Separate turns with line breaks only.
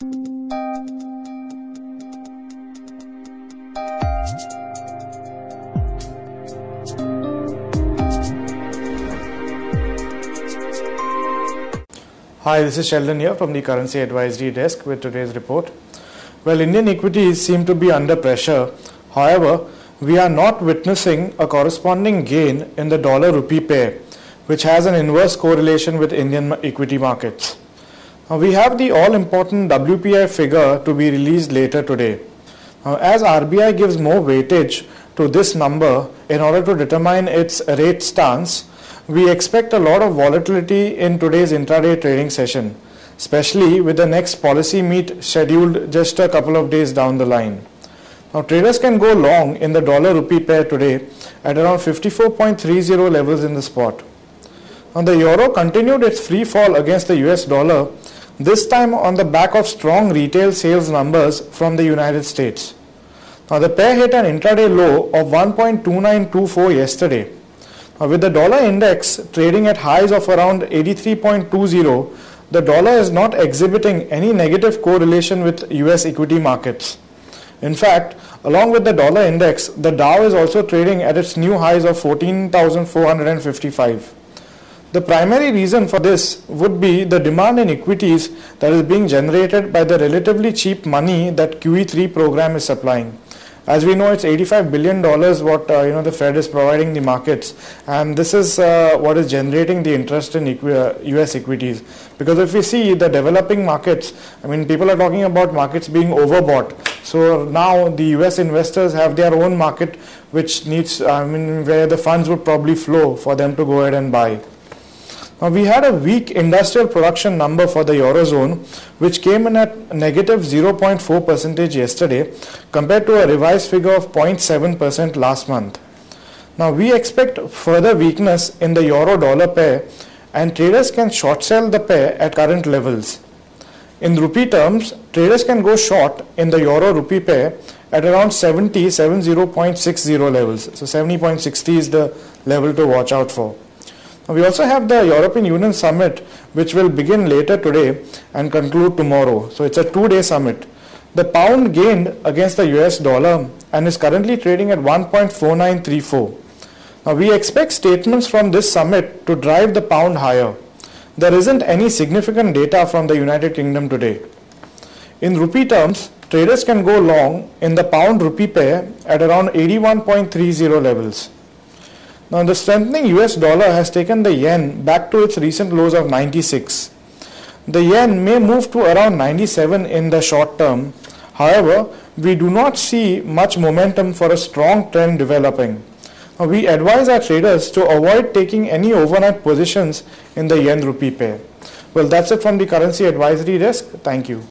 Hi, this is Sheldon here from the Currency Advisory Desk with today's report. Well, Indian equities seem to be under pressure. However, we are not witnessing a corresponding gain in the dollar-rupee pair, which has an inverse correlation with Indian equity markets. Now, we have the all-important WPI figure to be released later today. Now, as RBI gives more weightage to this number in order to determine its rate stance, we expect a lot of volatility in today's intraday trading session, especially with the next policy meet scheduled just a couple of days down the line. Now, traders can go long in the dollar-rupee pair today at around 54.30 levels in the spot. Now, the euro continued its free fall against the US dollar, this time on the back of strong retail sales numbers from the United States. Now, the pair hit an intraday low of 1.2924 yesterday. With the dollar index trading at highs of around 83.20, the dollar is not exhibiting any negative correlation with US equity markets. In fact, along with the dollar index, the Dow is also trading at its new highs of 14,455. The primary reason for this would be the demand in equities that is being generated by the relatively cheap money that QE3 program is supplying. As we know, it's $85 billion what the Fed is providing the markets, and this is what is generating the interest in US equities. Because if we see the developing markets, people are talking about markets being overbought. So now the US investors have their own market which needs, where the funds would probably flow for them to go ahead and buy. Now, we had a weak industrial production number for the Eurozone, which came in at negative 0.4% yesterday, compared to a revised figure of 0.7% last month. Now, we expect further weakness in the euro-dollar pair, and traders can short sell the pair at current levels. In rupee terms, traders can go short in the euro-rupee pair at around 70.60 levels. So 70.60 is the level to watch out for. We also have the European Union summit, which will begin later today and conclude tomorrow. So it's a 2-day summit. The pound gained against the US dollar and is currently trading at 1.4934. Now, we expect statements from this summit to drive the pound higher. There isn't any significant data from the United Kingdom today. In rupee terms, traders can go long in the pound-rupee pair at around 81.30 levels. Now, the strengthening US dollar has taken the yen back to its recent lows of 96. The yen may move to around 97 in the short term. However, we do not see much momentum for a strong trend developing. Now, we advise our traders to avoid taking any overnight positions in the yen-rupee pair. Well, that's it from the Currency Advisory Desk. Thank you.